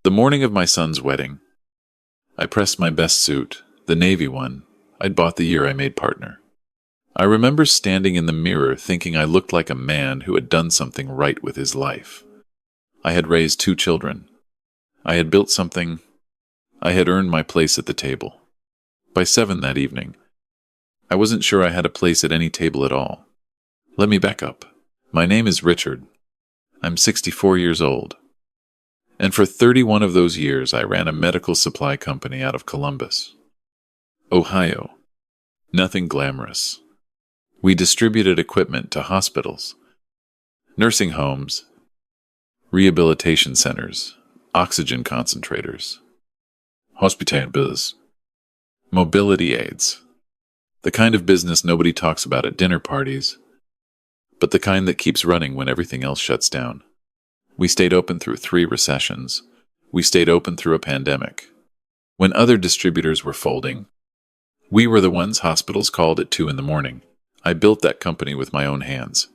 The morning of my son's wedding, I pressed my best suit, the navy one I'd bought the year I made partner. I remember standing in the mirror thinking I looked like a man who had done something right with his life. I had raised 2 children. I had built something. I had earned my place at the table. By 7 that evening, I wasn't sure I had a place at any table at all. Let me back up. My name is Richard. I'm 64 years old. And for 31 of those years, I ran a medical supply company out of Columbus, Ohio. Nothing glamorous. We distributed equipment to hospitals, nursing homes, rehabilitation centers, oxygen concentrators, hospitals, mobility aids, the kind of business nobody talks about at dinner parties, but the kind that keeps running when everything else shuts down. We stayed open through 3 recessions. We stayed open through a pandemic. When other distributors were folding, we were the ones hospitals called at 2 in the morning. I built that company with my own hands,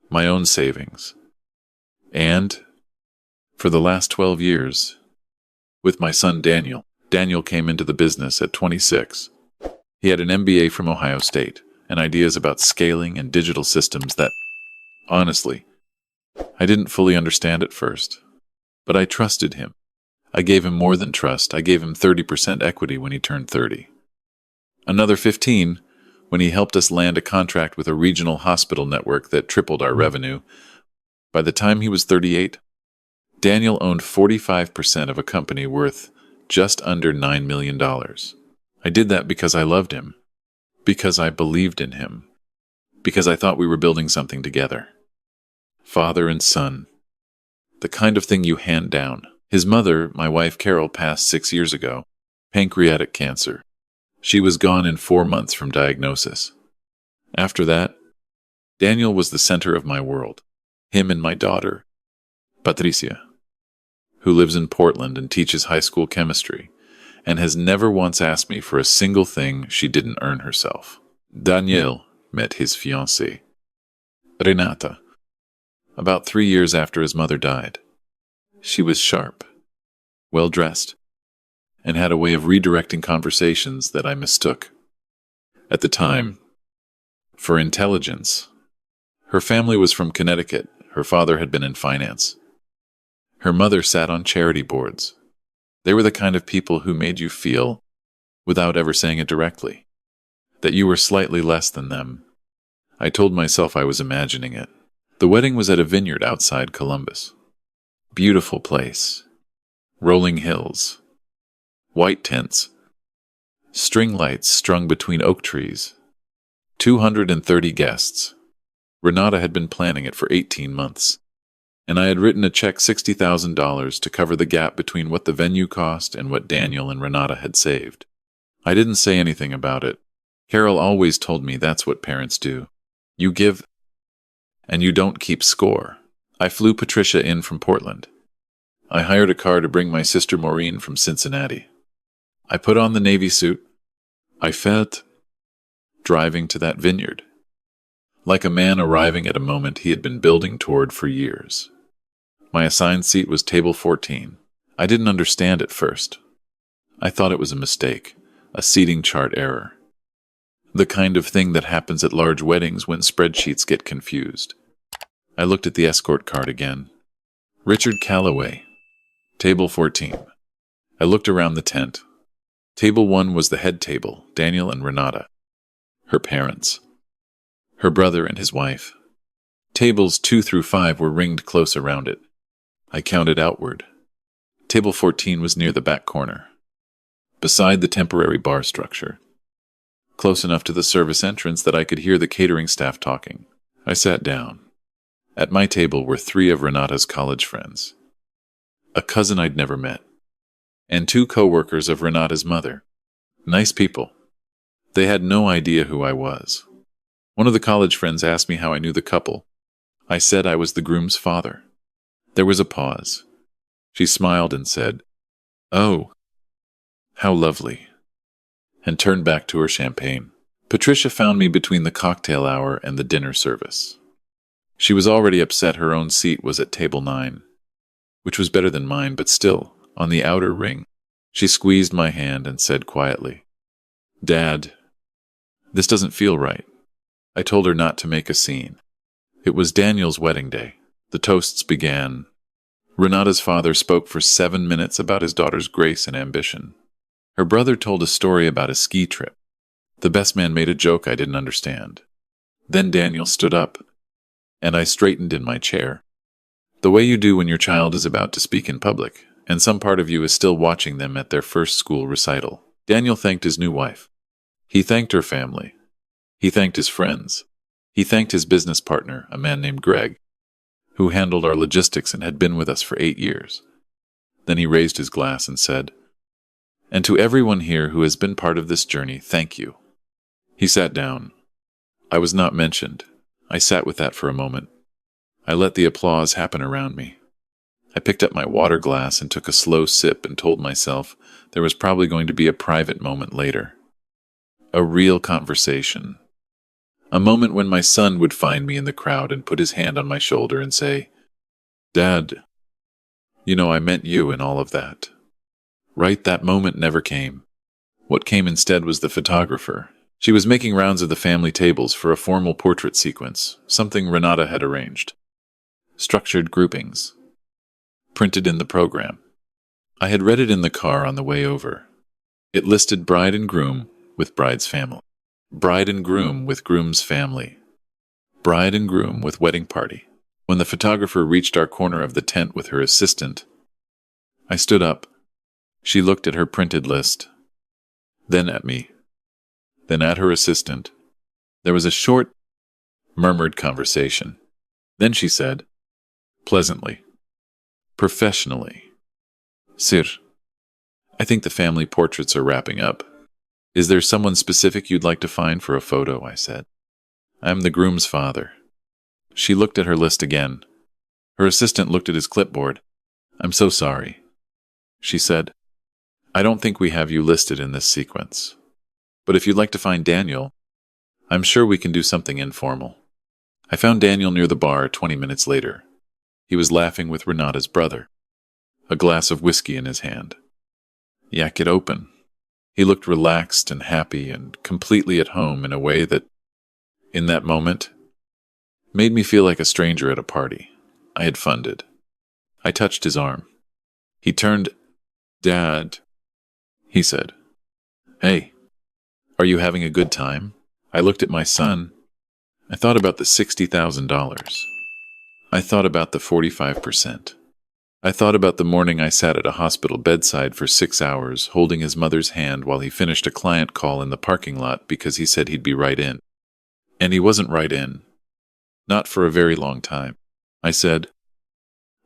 my own savings. And, for the last 12 years, with my son Daniel. Daniel came into the business at 26. He had an MBA from Ohio State and ideas about scaling and digital systems that, honestly, I didn't fully understand at first. But I trusted him. I gave him more than trust. I gave him 30% equity when he turned 30. Another 15 when he helped us land a contract with a regional hospital network that tripled our revenue. By the time he was 38, Daniel owned 45% of a company worth just under $9 million. I did that because I loved him, because I believed in him, because I thought we were building something together. Father and son, the kind of thing you hand down. His mother, my wife Carol, passed 6 years ago, pancreatic cancer. She was gone in 4 months from diagnosis. After that, Daniel was the center of my world. Him and my daughter, Patricia, who lives in Portland and teaches high school chemistry, and has never once asked me for a single thing she didn't earn herself. Daniel met his fiancée, Renata, about 3 years after his mother died. She was sharp, well-dressed, and had a way of redirecting conversations that I mistook, at the time, for intelligence. Her family was from Connecticut. Her father had been in finance. Her mother sat on charity boards. They were the kind of people who made you feel, without ever saying it directly, that you were slightly less than them. I told myself I was imagining it. The wedding was at a vineyard outside Columbus. Beautiful place. Rolling hills. White tents. String lights strung between oak trees. 230 guests. Renata had been planning it for 18 months, and I had written a check $60,000 to cover the gap between what the venue cost and what Daniel and Renata had saved. I didn't say anything about it. Carol always told me that's what parents do. You give, and you don't keep score. I flew Patricia in from Portland. I hired a car to bring my sister Maureen from Cincinnati. I put on the Navy suit. I felt driving to that vineyard, like a man arriving at a moment he had been building toward for years. My assigned seat was table 14. I didn't understand at first. I thought it was a mistake, a seating chart error. The kind of thing that happens at large weddings when spreadsheets get confused. I looked at the escort card again. Richard Calloway, table 14. I looked around the tent. Table 1 was the head table, Daniel and Renata. Her parents. Her brother and his wife. Tables 2 through 5 were ringed close around it. I counted outward. Table 14 was near the back corner, beside the temporary bar structure, close enough to the service entrance that I could hear the catering staff talking. I sat down. At my table were 3 of Renata's college friends, a cousin I'd never met, and 2 co-workers of Renata's mother. Nice people. They had no idea who I was. One of the college friends asked me how I knew the couple. I said I was the groom's father. There was a pause. She smiled and said, "Oh, how lovely," and turned back to her champagne. Patricia found me between the cocktail hour and the dinner service. She was already upset her own seat was at table 9. which was better than mine, but still, on the outer ring. She squeezed my hand and said quietly, "Dad, this doesn't feel right." I told her not to make a scene. It was Daniel's wedding day. The toasts began. Renata's father spoke for 7 minutes about his daughter's grace and ambition. Her brother told a story about a ski trip. The best man made a joke I didn't understand. Then Daniel stood up, and I straightened in my chair. The way you do when your child is about to speak in public, and some part of you is still watching them at their first school recital. Daniel thanked his new wife. He thanked her family. He thanked his friends. He thanked his business partner, a man named Greg, who handled our logistics and had been with us for 8 years. Then he raised his glass and said, "And to everyone here who has been part of this journey, thank you." He sat down. I was not mentioned. I sat with that for a moment. I let the applause happen around me. I picked up my water glass and took a slow sip and told myself there was probably going to be a private moment later. A real conversation. A moment when my son would find me in the crowd and put his hand on my shoulder and say, "Dad, you know I meant you in all of that." Right, that moment never came. What came instead was the photographer. She was making rounds of the family tables for a formal portrait sequence, something Renata had arranged. Structured groupings. Printed in the program. I had read it in the car on the way over. It listed bride and groom with bride's family. Bride and groom with groom's family. Bride and groom with wedding party. When the photographer reached our corner of the tent with her assistant, I stood up. She looked at her printed list, then at me, then at her assistant. There was a short, murmured conversation. Then she said, pleasantly, professionally, "Sir, I think the family portraits are wrapping up. Is there someone specific you'd like to find for a photo?" I said. "I'm the groom's father." She looked at her list again. Her assistant looked at his clipboard. "I'm so sorry," she said. "I don't think we have you listed in this sequence. But if you'd like to find Daniel, I'm sure we can do something informal." I found Daniel near the bar 20 minutes later. He was laughing with Renata's brother, a glass of whiskey in his hand. "Yak it open." He looked relaxed and happy and completely at home in a way that, in that moment, made me feel like a stranger at a party I had funded. I touched his arm. He turned. "Dad," he said. "Hey, are you having a good time?" I looked at my son. I thought about the $60,000. I thought about the 45%. I thought about the morning I sat at a hospital bedside for 6 hours, holding his mother's hand while he finished a client call in the parking lot because he said he'd be right in. And he wasn't right in. Not for a very long time. I said,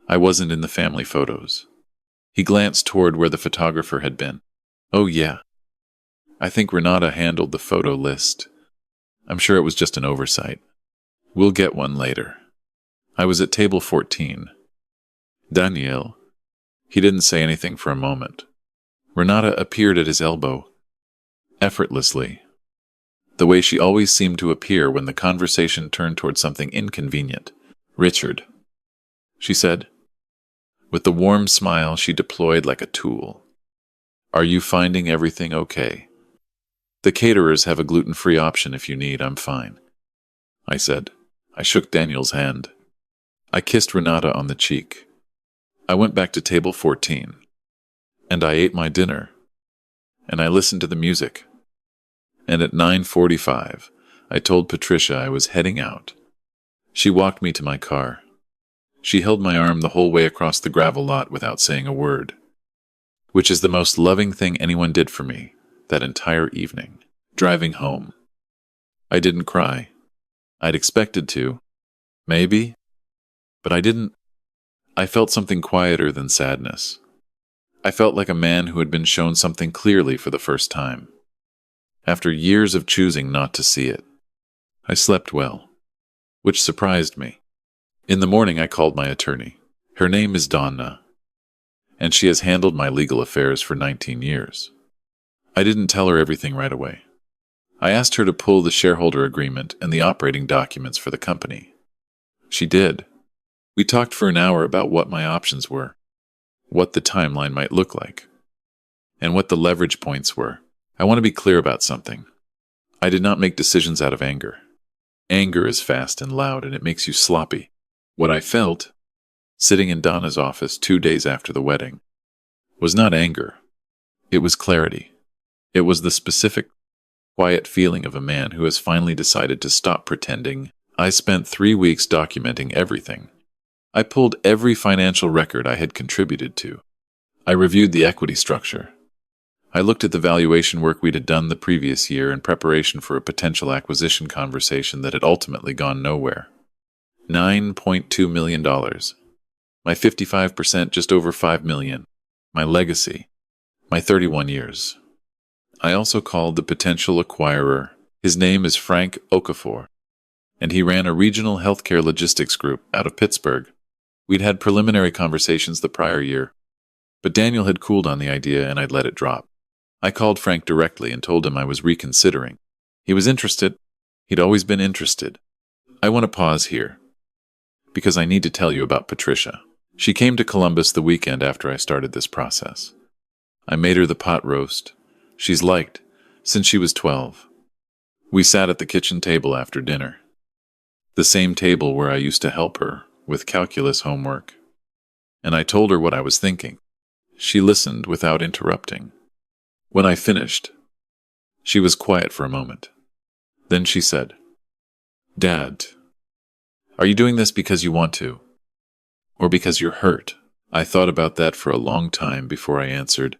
"I wasn't in the family photos." He glanced toward where the photographer had been. "Oh yeah. I think Renata handled the photo list. I'm sure it was just an oversight. We'll get one later." I was at table 14. Daniel. He didn't say anything for a moment. Renata appeared at his elbow, effortlessly, the way she always seemed to appear when the conversation turned toward something inconvenient. "Richard," she said. With the warm smile she deployed like a tool. "Are you finding everything okay? The caterers have a gluten-free option if you need. I'm fine," I said. I shook Daniel's hand. I kissed Renata on the cheek. I went back to table 14, and I ate my dinner, and I listened to the music. And at 9:45, I told Patricia I was heading out. She walked me to my car. She held my arm the whole way across the gravel lot without saying a word, which is the most loving thing anyone did for me that entire evening. Driving home, I didn't cry. I'd expected to, maybe, but I didn't. I felt something quieter than sadness. I felt like a man who had been shown something clearly for the first time, after years of choosing not to see it. I slept well, which surprised me. In the morning I called my attorney. Her name is Donna, and she has handled my legal affairs for 19 years. I didn't tell her everything right away. I asked her to pull the shareholder agreement and the operating documents for the company. She did. We talked for an hour about what my options were. what the timeline might look like, and what the leverage points were. I want to be clear about something. I did not make decisions out of anger. Anger is fast and loud, and it makes you sloppy. What I felt, sitting in Donna's office 2 days after the wedding, was not anger. It was clarity. It was the specific, quiet feeling of a man who has finally decided to stop pretending. I spent 3 weeks documenting everything. I pulled every financial record I had contributed to. I reviewed the equity structure. I looked at the valuation work we'd had done the previous year in preparation for a potential acquisition conversation that had ultimately gone nowhere. $9.2 million. My 55%, just over $5 million. My legacy. My 31 years. I also called the potential acquirer. His name is Frank Okafor, and he ran a regional healthcare logistics group out of Pittsburgh. We'd had preliminary conversations the prior year, but Daniel had cooled on the idea and I'd let it drop. I called Frank directly and told him I was reconsidering. He was interested. He'd always been interested. I want to pause here, because I need to tell you about Patricia. She came to Columbus the weekend after I started this process. I made her the pot roast she's liked since she was 12. We sat at the kitchen table after dinner, the same table where I used to help her with calculus homework, and I told her what I was thinking. She listened without interrupting. When I finished, she was quiet for a moment. Then she said, "Dad, are you doing this because you want to, or because you're hurt?" I thought about that for a long time before I answered.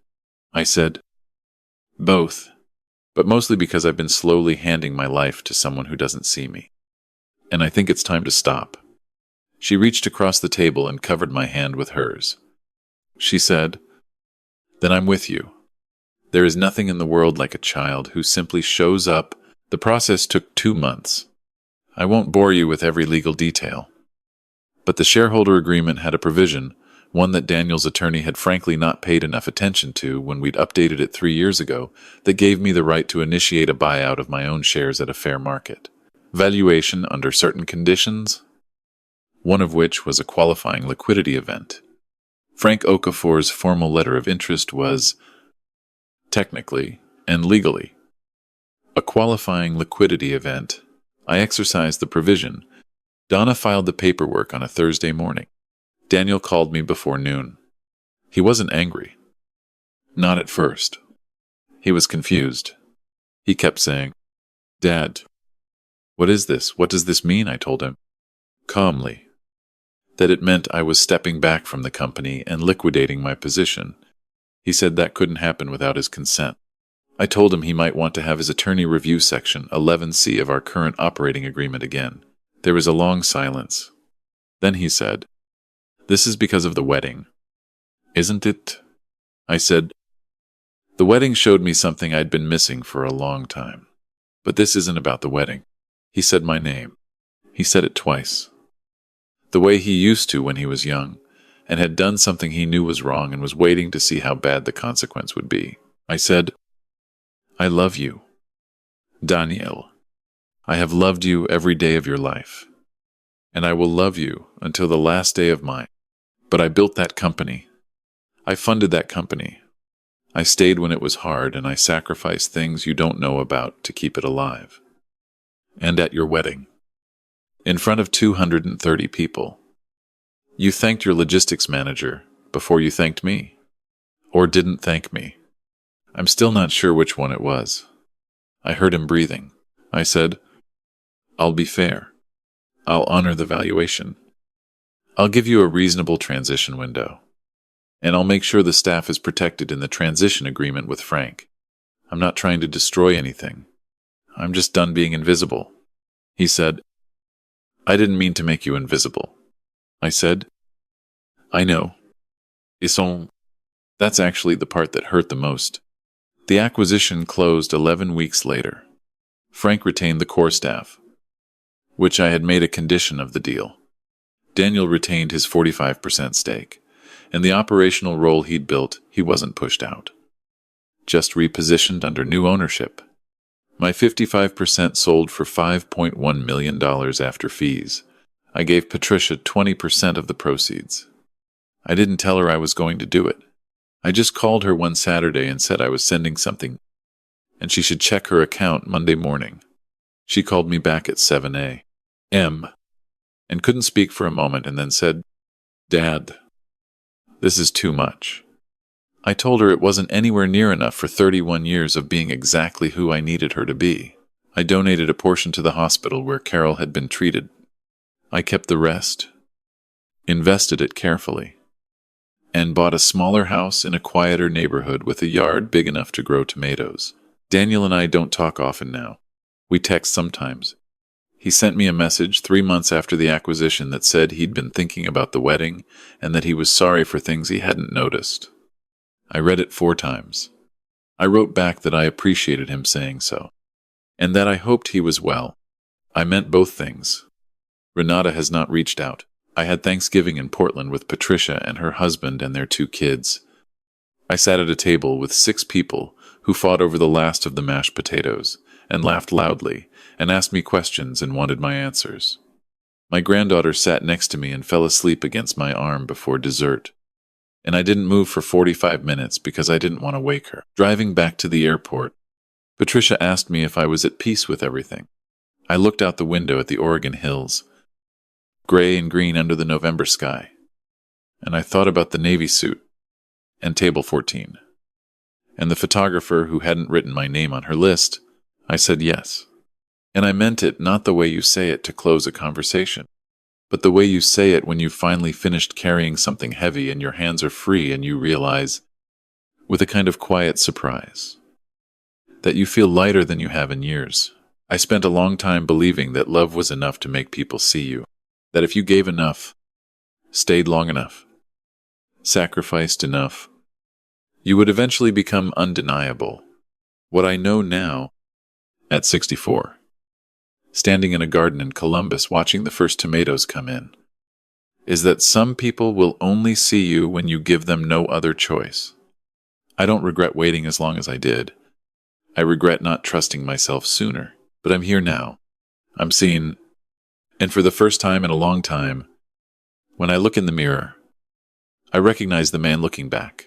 I said, "Both, but mostly because I've been slowly handing my life to someone who doesn't see me. And I think it's time to stop." She reached across the table and covered my hand with hers. She said, "Then I'm with you. There is nothing in the world like a child who simply shows up." The process took 2 months. I won't bore you with every legal detail, but the shareholder agreement had a provision, one that Daniel's attorney had frankly not paid enough attention to when we'd updated it 3 years ago, that gave me the right to initiate a buyout of my own shares at a fair market valuation under certain conditions, one of which was a qualifying liquidity event. Frank Okafor's formal letter of interest was, technically and legally, a qualifying liquidity event. I exercised the provision. Donna filed the paperwork on a Thursday morning. Daniel called me before noon. He wasn't angry. Not at first. He was confused. He kept saying, "Dad, what is this? What does this mean?" I told him, calmly, that it meant I was stepping back from the company and liquidating my position. He said that couldn't happen without his consent. I told him he might want to have his attorney review Section 11C of our current operating agreement again. There was a long silence. Then he said, "This is because of the wedding, isn't it?" I said, "The wedding showed me something I'd been missing for a long time. But this isn't about the wedding." He said my name. He said it twice. The way he used to when he was young, and had done something he knew was wrong and was waiting to see how bad the consequence would be. I said, "I love you, Daniel. I have loved you every day of your life, and I will love you until the last day of mine. But I built that company. I funded that company. I stayed when it was hard, and I sacrificed things you don't know about to keep it alive. And at your wedding, in front of 230 people, you thanked your logistics manager before you thanked me, or didn't thank me. I'm still not sure which one it was." I heard him breathing. I said, "I'll be fair. I'll honor the valuation. I'll give you a reasonable transition window, and I'll make sure the staff is protected in the transition agreement with Frank. I'm not trying to destroy anything. I'm just done being invisible." He said, "I didn't mean to make you invisible." I said, "I know. That's actually the part that hurt the most." The acquisition closed 11 weeks later. Frank retained the core staff, which I had made a condition of the deal. Daniel retained his 45% stake, and the operational role he'd built, he wasn't pushed out, just repositioned under new ownership. My 55% sold for $5.1 million after fees. I gave Patricia 20% of the proceeds. I didn't tell her I was going to do it. I just called her one Saturday and said I was sending something, and she should check her account Monday morning. She called me back at 7 a.m. and couldn't speak for a moment and then said, "Dad, this is too much." I told her it wasn't anywhere near enough for 31 years of being exactly who I needed her to be. I donated a portion to the hospital where Carol had been treated. I kept the rest, invested it carefully, and bought a smaller house in a quieter neighborhood with a yard big enough to grow tomatoes. Daniel and I don't talk often now. We text sometimes. He sent me a message 3 months after the acquisition that said he'd been thinking about the wedding and that he was sorry for things he hadn't noticed. I read it 4 times. I wrote back that I appreciated him saying so, and that I hoped he was well. I meant both things. Renata has not reached out. I had Thanksgiving in Portland with Patricia and her husband and their 2 kids. I sat at a table with 6 people who fought over the last of the mashed potatoes and laughed loudly and asked me questions and wanted my answers. My granddaughter sat next to me and fell asleep against my arm before dessert, and I didn't move for 45 minutes because I didn't want to wake her. Driving back to the airport, Patricia asked me if I was at peace with everything. I looked out the window at the Oregon hills, gray and green under the November sky, and I thought about the Navy suit and Table 14, and the photographer who hadn't written my name on her list. I said yes. And I meant it not the way you say it to close a conversation, but the way you say it when you've finally finished carrying something heavy and your hands are free and you realize, with a kind of quiet surprise, that you feel lighter than you have in years. I spent a long time believing that love was enough to make people see you, that if you gave enough, stayed long enough, sacrificed enough, you would eventually become undeniable. What I know now, at 64, standing in a garden in Columbus watching the first tomatoes come in, is that some people will only see you when you give them no other choice. I don't regret waiting as long as I did. I regret not trusting myself sooner, but I'm here now. I'm seen, and for the first time in a long time, when I look in the mirror, I recognize the man looking back.